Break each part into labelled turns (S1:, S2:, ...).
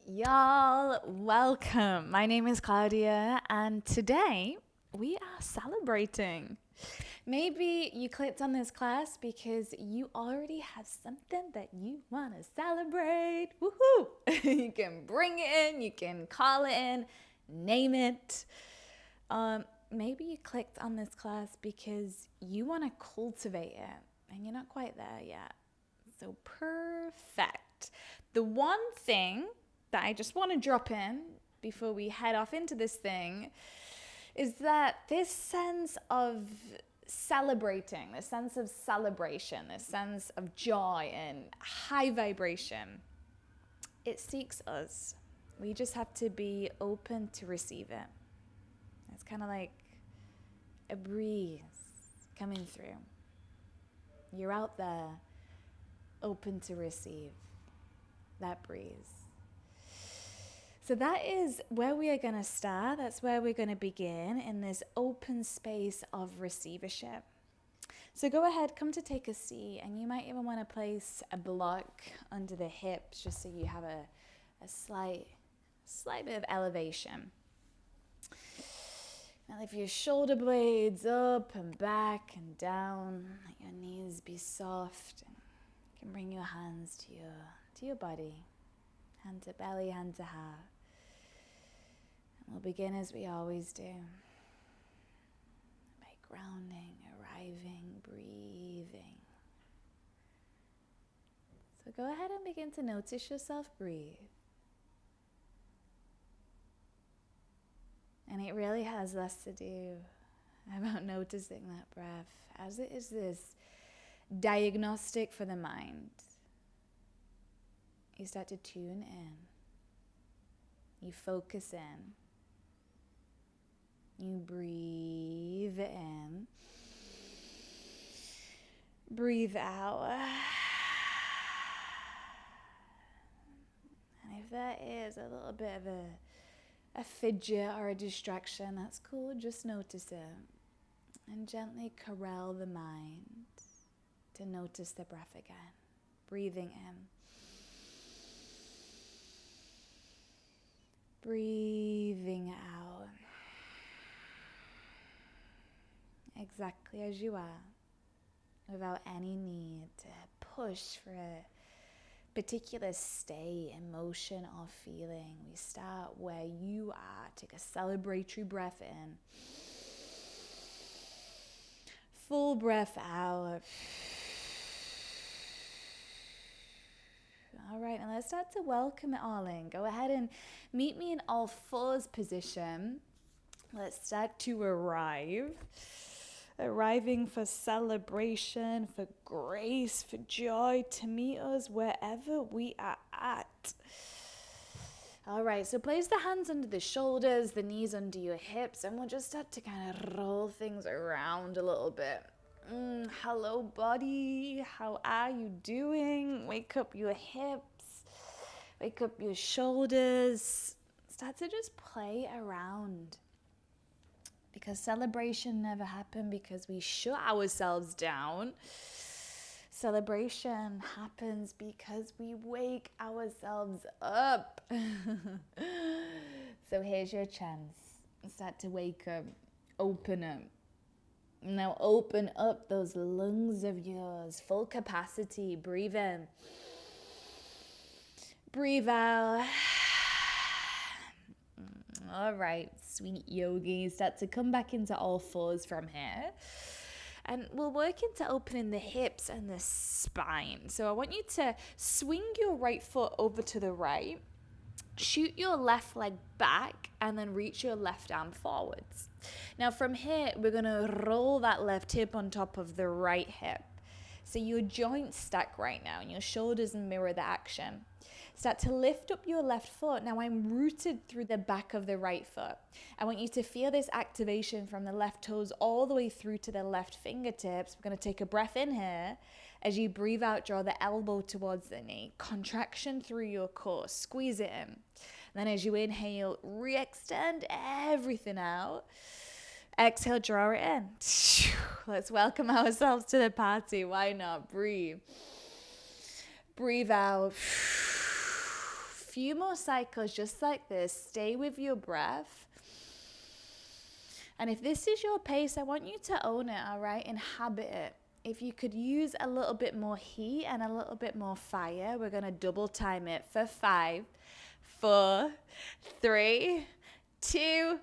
S1: Y'all, welcome. My name is Claudia, and today we are celebrating. Maybe you clicked on this class because you already have something that you want to celebrate. Woohoo! You can bring it in, you can call it in, name it. Maybe you clicked on this class because you want to cultivate it and you're not quite there yet. So perfect. The one thing that I just want to drop in before we head off into this thing is that this sense of celebrating, this sense of celebration, this sense of joy and high vibration, it seeks us. We just have to be open to receive it. It's kind of like a breeze coming through. You're out there, open to receive that breeze. So that is where we are going to start. That's where we're going to begin, in this open space of receivership. So go ahead, come to take a seat, and you might even want to place a block under the hips just so you have a slight bit of elevation. Now lift your shoulder blades up and back and down. Let your knees be soft. And you can bring your hands to your body. Hand to belly, hand to heart. And we'll begin as we always do. By grounding, arriving, breathing. So go ahead and begin to notice yourself breathe. And it really has less to do about noticing that breath, as it is this diagnostic for the mind. You start to tune in. You focus in. You breathe in. Breathe out. And if there is a little bit of a fidget or a distraction, that's cool. Just notice it. And gently corral the mind to notice the breath again. Breathing in. Breathing out. Exactly as you are, without any need to push for a particular state, emotion, or feeling. We start where you are. Take a celebratory breath in. Full breath out. All right, and let's start to welcome it all in. Go ahead and meet me in all fours position. Let's start to arrive. Arriving for celebration, for grace, for joy, to meet us wherever we are at. All right, so place the hands under the shoulders, the knees under your hips, and we'll just start to kind of roll things around a little bit. Hello, body. How are you doing? Wake up your hips. Wake up your shoulders. Start to just play around. Because celebration never happened because we shut ourselves down. Celebration happens because we wake ourselves up. So here's your chance. Start to wake up. Open up. Now open up those lungs of yours. Full capacity. Breathe in. Breathe out. All right, sweet yogis, start to come back into all fours from here. And we'll work into opening the hips and the spine. So I want you to swing your right foot over to the right, shoot your left leg back, and then reach your left arm forwards. Now from here, we're going to roll that left hip on top of the right hip. So your joints stack right now, and your shoulders mirror the action. Start to lift up your left foot. Now I'm rooted through the back of the right foot. I want you to feel this activation from the left toes all the way through to the left fingertips. We're going to take a breath in here. As you breathe out, draw the elbow towards the knee. Contraction through your core. Squeeze it in. Then as you inhale, re-extend everything out. Exhale, draw it in. Let's welcome ourselves to the party. Why not? Breathe. Breathe out. few more cycles just like this. Stay with your breath. And if this is your pace, I want you to own it, all right? Inhabit it. If you could use a little bit more heat and a little bit more fire, we're going to double time it for 5, 4, 3, 2,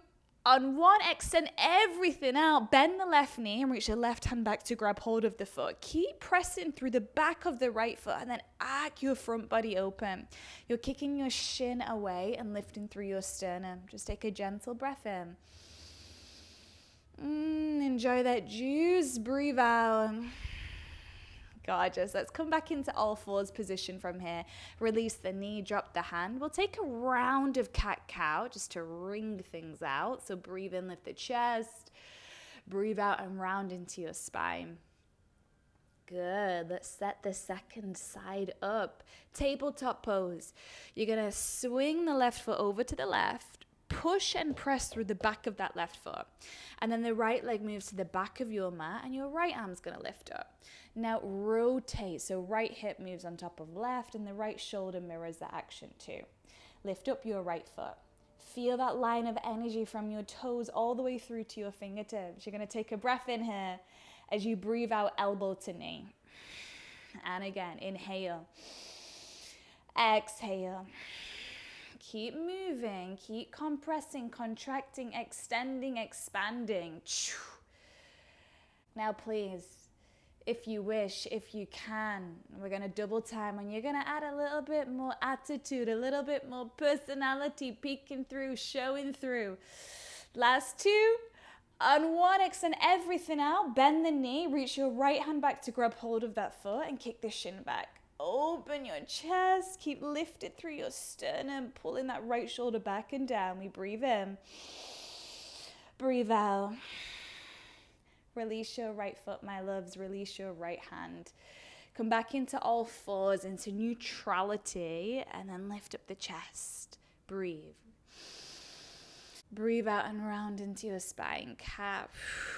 S1: on 1, extend everything out. Bend the left knee and reach the left hand back to grab hold of the foot. Keep pressing through the back of the right foot and then arc your front body open. You're kicking your shin away and lifting through your sternum. Just take a gentle breath in. Enjoy that juice. Breathe out. Gorgeous. Let's come back into all fours position from here. Release the knee, drop the hand. We'll take a round of cat-cow just to wring things out. So breathe in, lift the chest. Breathe out and round into your spine. Good. Let's set the second side up. Tabletop pose. You're going to swing the left foot over to the left. Push and press through the back of that left foot. And then the right leg moves to the back of your mat and your right arm's going to lift up. Now rotate. So right hip moves on top of left and the right shoulder mirrors the action too. Lift up your right foot. Feel that line of energy from your toes all the way through to your fingertips. You're going to take a breath in here as you breathe out, elbow to knee. And again, inhale. Exhale. Keep moving, keep compressing, contracting, extending, expanding. Now please, if you wish, if you can, we're going to double time and you're going to add a little bit more attitude, a little bit more personality, peeking through, showing through. Last 2. On 1, extend everything out, bend the knee, reach your right hand back to grab hold of that foot and kick the shin back. Open your chest, keep lifted through your sternum, pulling that right shoulder back and down. We breathe in, breathe out. Release your right foot, my loves, release your right hand. Come back into all fours, into neutrality, and then lift up the chest. Breathe. Breathe out and round into your spine. Cap.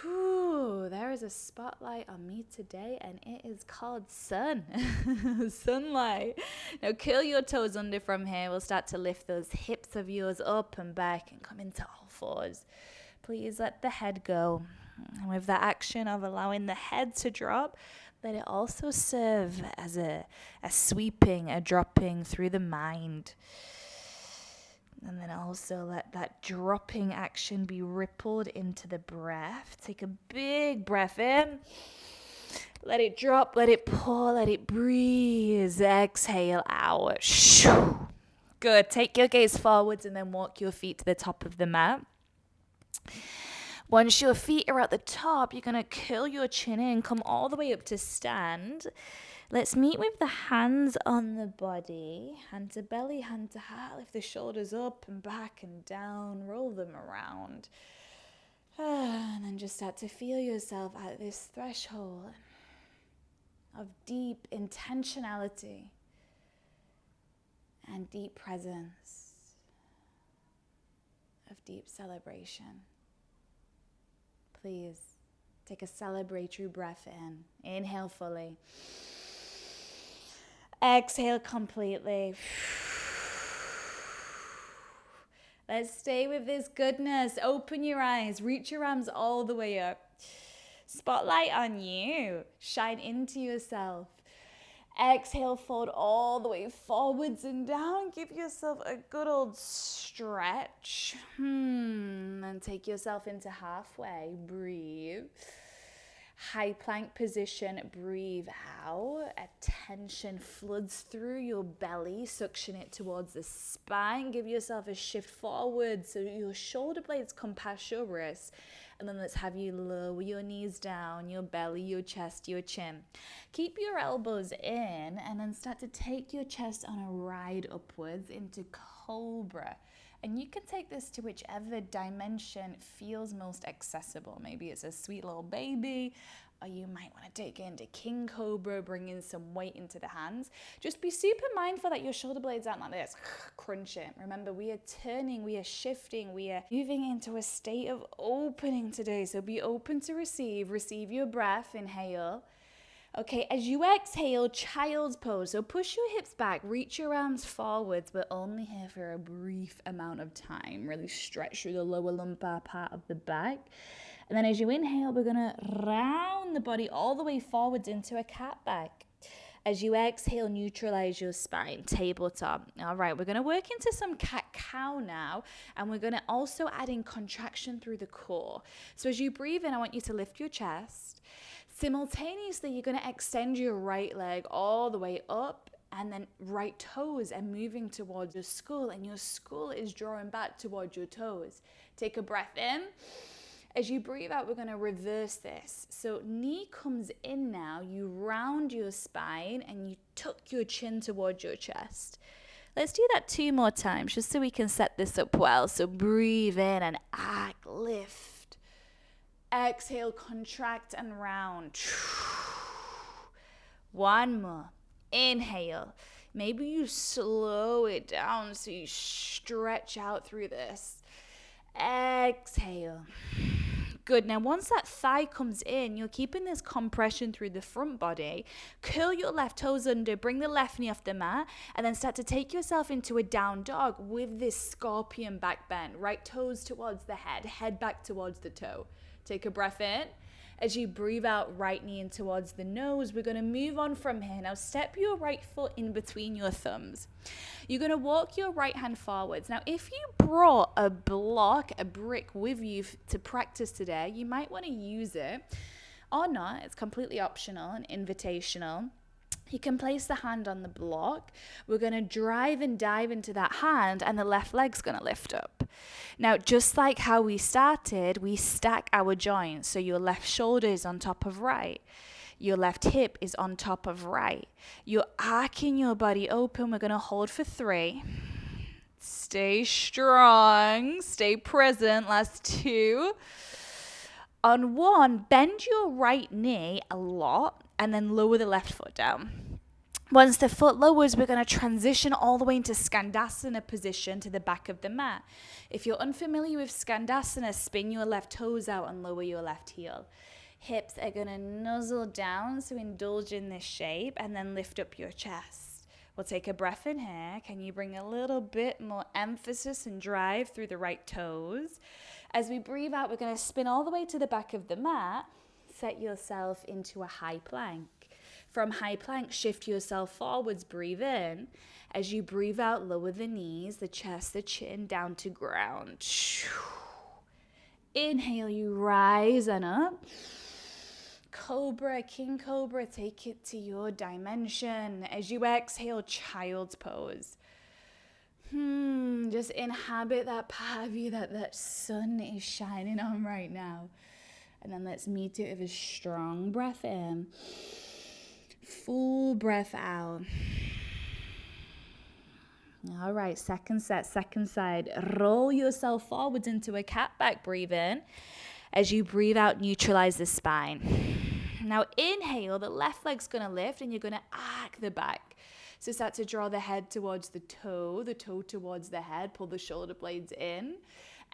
S1: Whew, there is a spotlight on me today and it is called sun. Sunlight. Now curl your toes under from here. We'll start to lift those hips of yours up and back and come into all fours. Please let the head go. And with the action of allowing the head to drop, let it also serve as a sweeping, a dropping through the mind. And then also let that dropping action be rippled into the breath. Take a big breath in. Let it drop, let it pour, let it breathe. Exhale out. Good. Take your gaze forwards and then walk your feet to the top of the mat. Once your feet are at the top, you're going to curl your chin in, come all the way up to stand. Let's meet with the hands on the body, hand to belly, hand to heart. Lift the shoulders up and back and down, roll them around. And then just start to feel yourself at this threshold of deep intentionality and deep presence, of deep celebration. Please take a celebratory breath in. Inhale fully. Exhale completely. Let's stay with this goodness. Open your eyes. Reach your arms all the way up. Spotlight on you. Shine into yourself. Exhale, fold all the way forwards and down. Give yourself a good old stretch. And take yourself into halfway. Breathe. High plank position, breathe out. Attention floods through your belly, suction it towards the spine. Give yourself a shift forward so your shoulder blades come past your wrists. And then let's have you lower your knees down, your belly, your chest, your chin. Keep your elbows in and then start to take your chest on a ride upwards into cobra. And you can take this to whichever dimension feels most accessible. Maybe it's a sweet little baby, or you might want to take it into king cobra, bring in some weight into the hands. Just be super mindful that your shoulder blades aren't like this. Crunch it. Remember, we are turning, we are shifting, we are moving into a state of opening today. So be open to receive. Receive your breath. Inhale. Okay, as you exhale, child's pose. So push your hips back, reach your arms forwards. We're only here for a brief amount of time. Really stretch through the lower lumbar part of the back. And then as you inhale, we're going to round the body all the way forwards into a cat back. As you exhale, neutralize your spine, tabletop. All right, we're going to work into some cat-cow now, and we're going to also add in contraction through the core. So as you breathe in, I want you to lift your chest. Simultaneously, you're going to extend your right leg all the way up, and then right toes are moving towards your skull, and your skull is drawing back towards your toes. Take a breath in. As you breathe out, we're going to reverse this. So knee comes in now, you round your spine and you tuck your chin towards your chest. Let's do that 2 more times just so we can set this up well. So breathe in and arc, lift. Exhale, contract and round. 1 more. Inhale. Maybe you slow it down so you stretch out through this. Exhale. Good. Now, once that thigh comes in, you're keeping this compression through the front body. Curl your left toes under, bring the left knee off the mat, and then start to take yourself into a down dog with this scorpion back bend. Right toes towards the head back towards the toe. Take a breath in. As you breathe out, right knee in towards the nose, we're going to move on from here. Now, step your right foot in between your thumbs. You're going to walk your right hand forwards. Now, if you brought a block, a brick with you to practice today, you might want to use it or not. It's completely optional and invitational. You can place the hand on the block. We're going to drive and dive into that hand, and the left leg's going to lift up. Now, just like how we started, we stack our joints. So your left shoulder is on top of right. Your left hip is on top of right. You're arcing your body open. We're going to hold for 3. Stay strong. Stay present. Last 2. On 1, bend your right knee a lot and then lower the left foot down. Once the foot lowers, we're going to transition all the way into Skandasana position to the back of the mat. If you're unfamiliar with Skandasana, spin your left toes out and lower your left heel. Hips are going to nuzzle down, so indulge in this shape, and then lift up your chest. We'll take a breath in here. Can you bring a little bit more emphasis and drive through the right toes? As we breathe out, we're going to spin all the way to the back of the mat. Set yourself into a high plank. From high plank, shift yourself forwards, breathe in. As you breathe out, lower the knees, the chest, the chin, down to ground. Inhale, you rise and up. Cobra, king cobra, take it to your dimension. As you exhale, child's pose. Just inhabit that part of you that sun is shining on right now. And then let's meet it with a strong breath in. Full breath out. All right, second set, second side. Roll yourself forwards into a cat back. Breathe in. As you breathe out, neutralize the spine. Now inhale, the left leg's going to lift and you're going to arc the back. So start to draw the head towards the toe towards the head. Pull the shoulder blades in.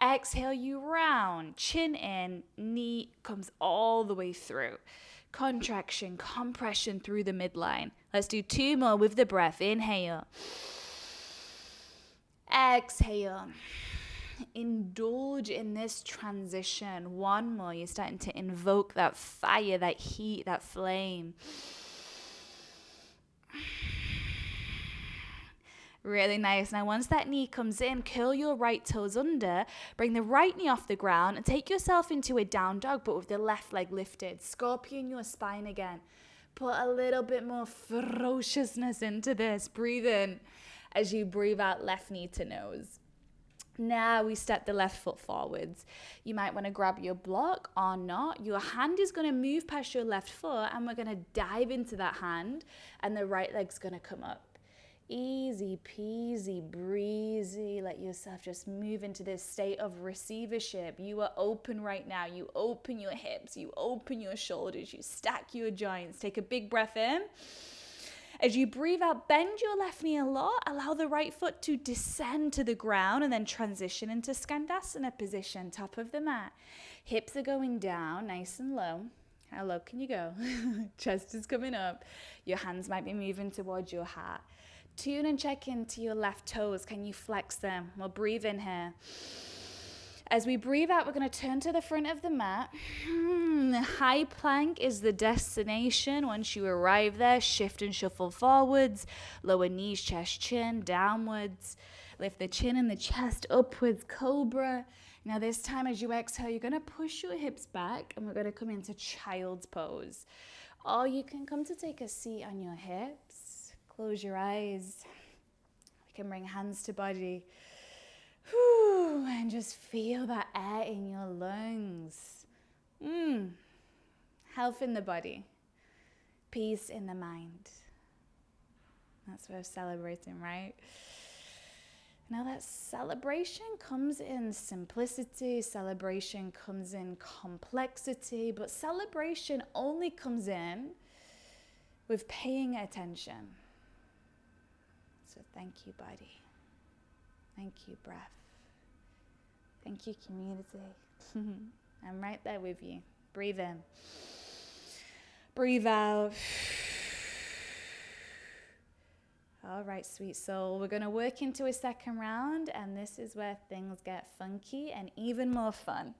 S1: Exhale, you round, chin in, knee comes all the way through. Contraction, compression through the midline. Let's do 2 more with the breath. Inhale. Exhale. Indulge in this transition. 1 more. You're starting to invoke that fire, that heat, that flame. Really nice. Now, once that knee comes in, curl your right toes under, bring the right knee off the ground, and take yourself into a down dog, but with the left leg lifted. Scorpion your spine again. Put a little bit more ferociousness into this. Breathe in as you breathe out, left knee to nose. Now we step the left foot forwards. You might want to grab your block or not. Your hand is going to move past your left foot, and we're going to dive into that hand, and the right leg's going to come up. Easy peasy, breezy. Let yourself just move into this state of receivership. You are open right now. You open your hips. You open your shoulders. You stack your joints. Take a big breath in. As you breathe out, bend your left knee a lot. Allow the right foot to descend to the ground and then transition into Skandasana position, top of the mat. Hips are going down, nice and low. How low can you go? Chest is coming up. Your hands might be moving towards your heart. Tune and check into your left toes. Can you flex them? We'll breathe in here. As we breathe out, we're going to turn to the front of the mat. High plank is the destination. Once you arrive there, shift and shuffle forwards. Lower knees, chest, chin, downwards. Lift the chin and the chest upwards, cobra. Now this time as you exhale, you're going to push your hips back and we're going to come into child's pose. Or you can come to take a seat on your hips. Close your eyes. We can bring hands to body. And just feel that air in your lungs. Health in the body. Peace in the mind. That's worth celebrating, right? Now that celebration comes in simplicity, celebration comes in complexity, but celebration only comes in with paying attention. So thank you, body. Thank you, breath. Thank you, community. I'm right there with you. Breathe in. Breathe out. All right, sweet soul. We're going to work into a second round, and this is where things get funky and even more fun.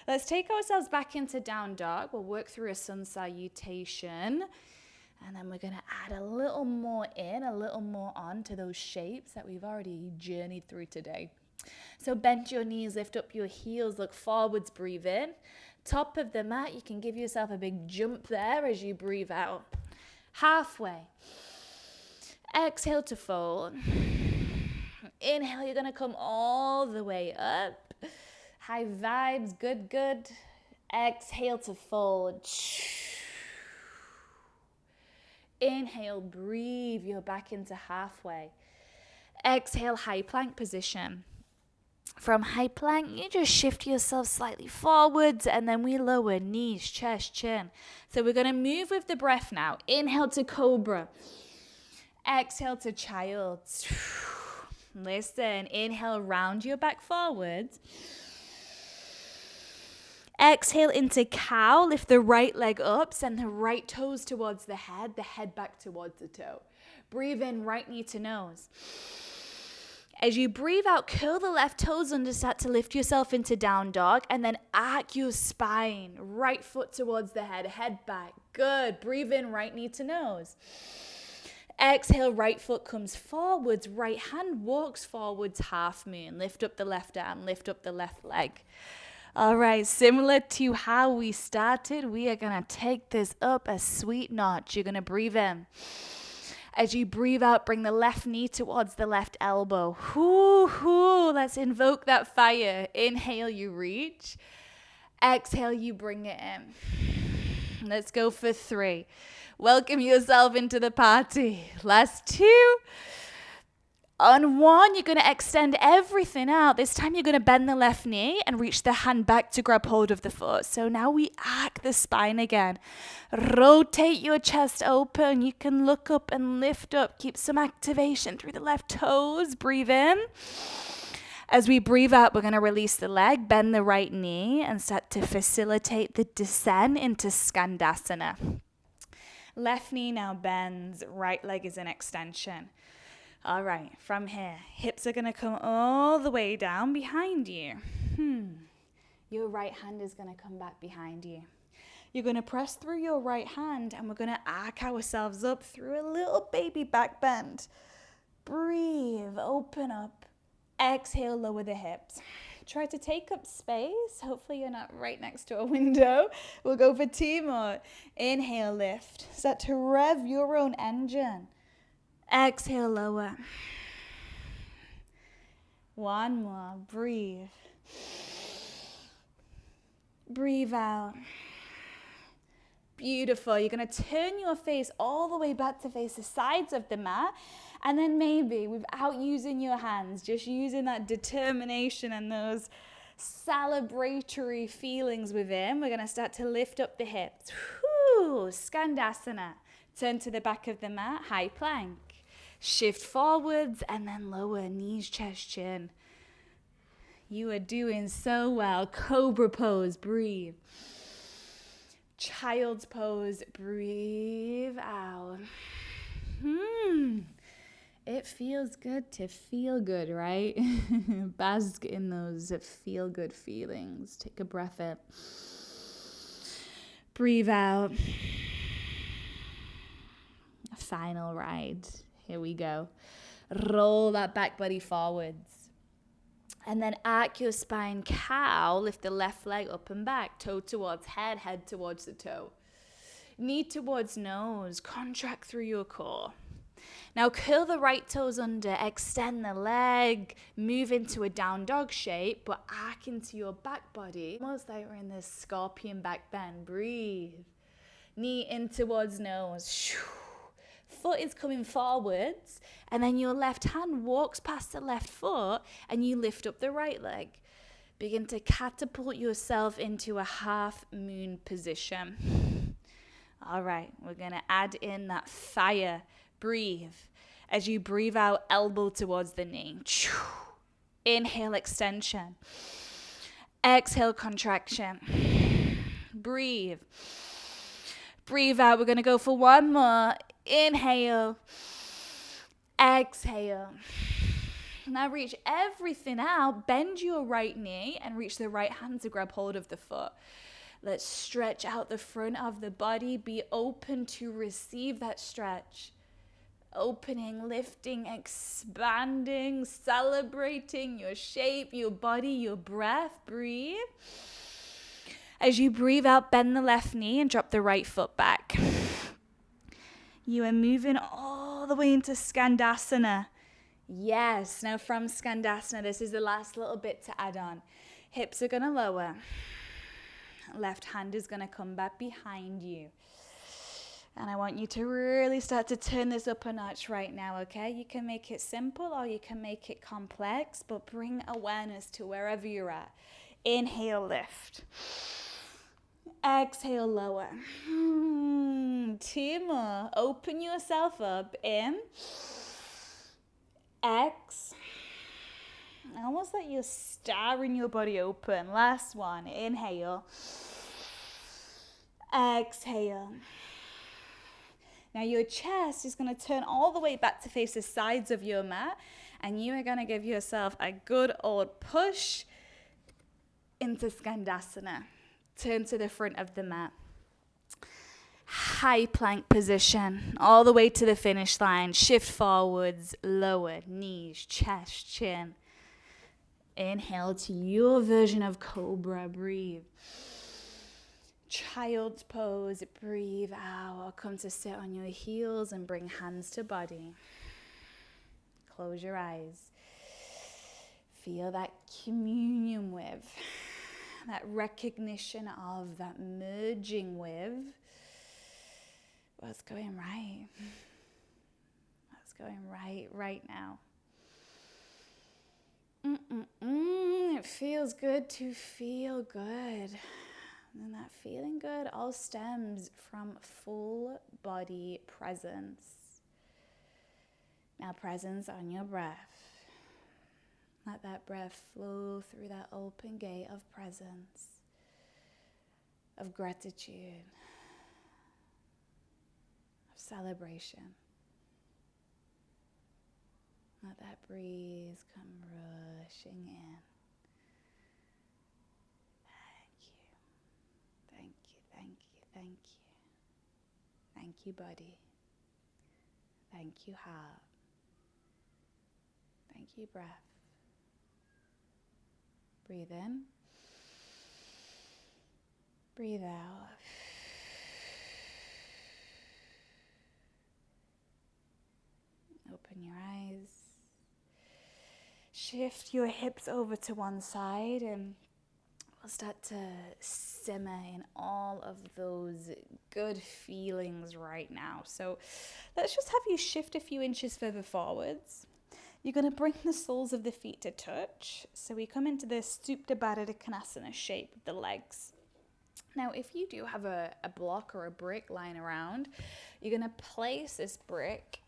S1: Let's take ourselves back into down dog. We'll work through a sun salutation, and then we're going to add a little more in, a little more on to those shapes that we've already journeyed through today. So bend your knees, lift up your heels, look forwards, breathe in. Top of the mat, you can give yourself a big jump there as you breathe out. Halfway. Exhale to fold. Inhale, you're going to come all the way up. High vibes, good, good. Exhale to fold. Inhale, breathe, you're back into halfway. Exhale, high plank position. From high plank, you just shift yourself slightly forwards and then we lower knees, chest, chin. So we're going to move with the breath now. Inhale to cobra. Exhale to child. Listen, inhale, round your back forwards. Exhale into cow, lift the right leg up, send the right toes towards the head back towards the toe. Breathe in, right knee to nose. As you breathe out, curl the left toes under, start to lift yourself into down dog, and then arc your spine, right foot towards the head back. Good. Breathe in, right knee to nose. Exhale, right foot comes forwards, right hand walks forwards, half moon. Lift up the left arm, lift up the left leg. All right, similar to how we started, we are going to take this up a sweet notch. You're going to breathe in. As you breathe out, bring the left knee towards the left elbow. Let's invoke that fire. Inhale, you reach. Exhale, you bring it in. Let's go for 3. Welcome yourself into the party. Last 2. On 1, you're going to extend everything out. This time you're going to bend the left knee and reach the hand back to grab hold of the foot. So now we arc the spine again. Rotate your chest open. You can look up and lift up. Keep some activation through the left toes. Breathe in. As we breathe out, we're going to release the leg, bend the right knee, and start to facilitate the descent into Skandasana. Left knee now bends, right leg is an extension. All right, from here, hips are going to come all the way down behind you. Your right hand is going to come back behind you. You're going to press through your right hand and we're going to arc ourselves up through a little baby back bend. Breathe, open up. Exhale, lower the hips. Try to take up space. Hopefully you're not right next to a window. We'll go for 2 more. Inhale, lift. Start to rev your own engine. Exhale, lower. 1 more. Breathe. Breathe out. Beautiful. You're going to turn your face all the way back to face the sides of the mat. And then maybe without using your hands, just using that determination and those celebratory feelings within, we're going to start to lift up the hips. Skandasana. Turn to the back of the mat, high plank. Shift forwards and then lower, knees, chest, chin. You are doing so well. Cobra pose, breathe. Child's pose. Breathe out. It feels good to feel good, right? Bask in those feel good feelings. Take a breath in. Breathe out. Final ride. Here we go. Roll that back body forwards. And then arc your spine, cow. Lift the left leg up and back. Toe towards head, head towards the toe. Knee towards nose. Contract through your core. Now curl the right toes under, extend the leg, move into a down dog shape, but arc into your back body. Almost like we're in this scorpion back bend. Breathe. Knee in towards nose. Foot is coming forwards, and then your left hand walks past the left foot, and you lift up the right leg. Begin to catapult yourself into a half moon position. All right, we're going to add in that fire. Breathe. As you breathe out, elbow towards the knee. Inhale, extension. Exhale, contraction. Breathe. Breathe out. We're going to go for one more. Inhale. Exhale. Now reach everything out. Bend your right knee and reach the right hand to grab hold of the foot. Let's stretch out the front of the body. Be open to receive that stretch. Opening, lifting, expanding, celebrating your shape, your body, your breath. Breathe. As you breathe out, bend the left knee and drop the right foot back. You are moving all the way into Skandasana. Yes, now from Skandasana, this is the last little bit to add on. Hips are going to lower. Left hand is going to come back behind you. And I want you to really start to turn this up a notch right now, okay? You can make it simple or you can make it complex, but bring awareness to wherever you're at. Inhale, lift. Exhale, lower. 2 more. Open yourself up. In. X. Almost like you're staring your body open. Last one. Inhale. Exhale. Now your chest is going to turn all the way back to face the sides of your mat, and you are going to give yourself a good old push into Skandasana. Turn to the front of the mat. High plank position, all the way to the finish line. Shift forwards, lower, knees, chest, chin. Inhale to your version of cobra. Breathe. Child's pose. Breathe out. Come to sit on your heels and bring hands to body. Close your eyes. Feel that communion with, that recognition of, that merging with what's going right. What's going right now. It feels good to feel good. And that feeling good all stems from full body presence. Now presence on your breath. Let that breath flow through that open gate of presence, of gratitude, of celebration. Let that breeze come rushing in. Thank you, thank you, thank you. Thank you, body. Thank you, heart. Thank you, breath. Breathe in. Breathe out. Open your eyes. Shift your hips over to one side and we'll start to simmer in all of those good feelings right now. So let's just have you shift a few inches further forwards. You're going to bring the soles of the feet to touch. So we come into this Supta Baddha Konasana shape with the legs. Now, if you do have a block or a brick lying around, you're going to place this brick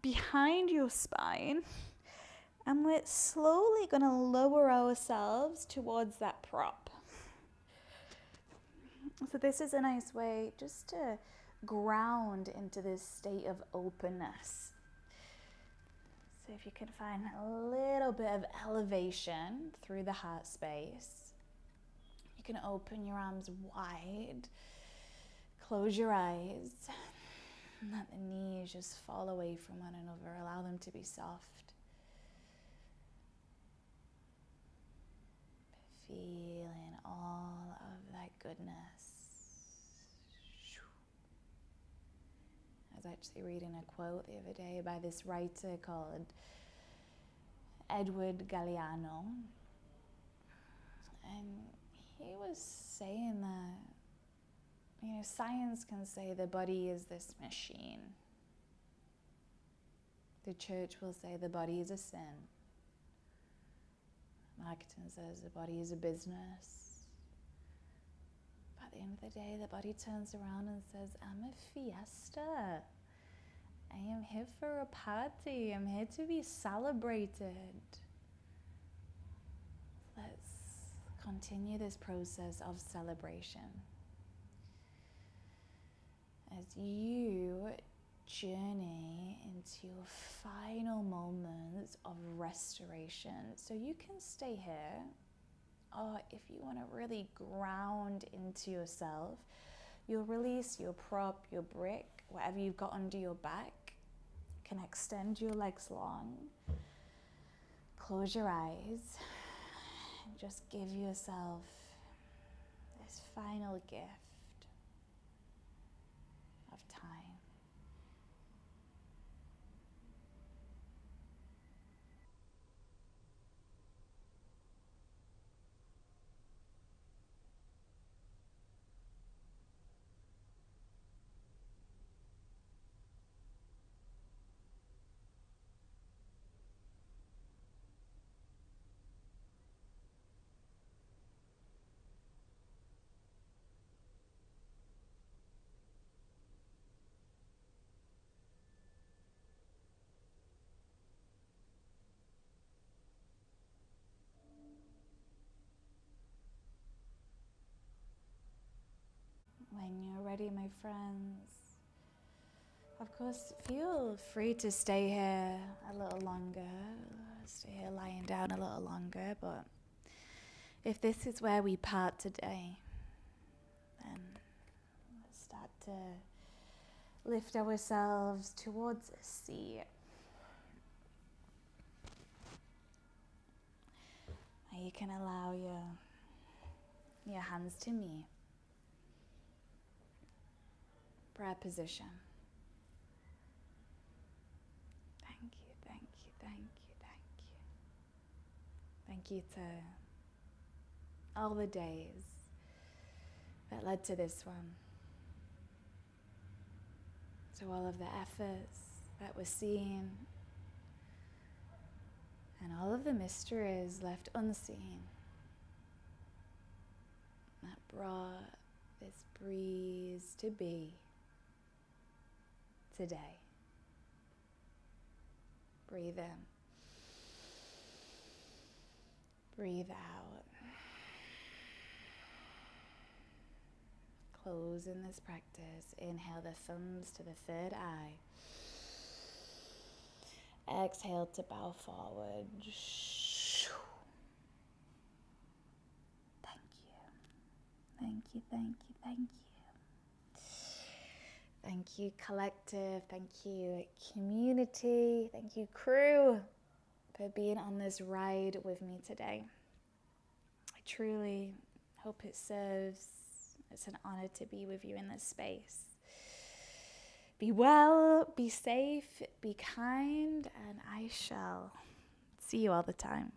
S1: behind your spine. And we're slowly going to lower ourselves towards that prop. So this is a nice way just to ground into this state of openness. So if you can find a little bit of elevation through the heart space, you can open your arms wide, close your eyes, and let the knees just fall away from one another. Allow them to be soft. Feeling all of that goodness. I was actually reading a quote the other day by this writer called Edward Galeano, and he was saying that, science can say the body is this machine. The church will say the body is a sin. Marketing says the body is a business. But at the end of the day, the body turns around and says, I'm a fiesta. I am here for a party. I'm here to be celebrated. Let's continue this process of celebration. As you journey into your final moments of restoration. So you can stay here, or if you want to really ground into yourself, you'll release your prop, your brick, whatever you've got under your back. You can extend your legs long, close your eyes, and just give yourself this final gift of time. When you're ready, my friends, of course, feel free to stay here a little longer, stay here lying down a little longer, but if this is where we part today, then let's start to lift ourselves towards a seat. Now you can allow your hands to meet. Prayer position. Thank you, thank you, thank you, thank you. Thank you to all the days that led to this one. To all of the efforts that were seen and all of the mysteries left unseen that brought this breeze to be today. Breathe in. Breathe out. Close in this practice. Inhale the thumbs to the third eye. Exhale to bow forward. Thank you. Thank you, thank you, thank you. Thank you, collective. Thank you, community. Thank you, crew, for being on this ride with me today. I truly hope it serves. It's an honor to be with you in this space. Be well, be safe, be kind, and I shall see you all the time.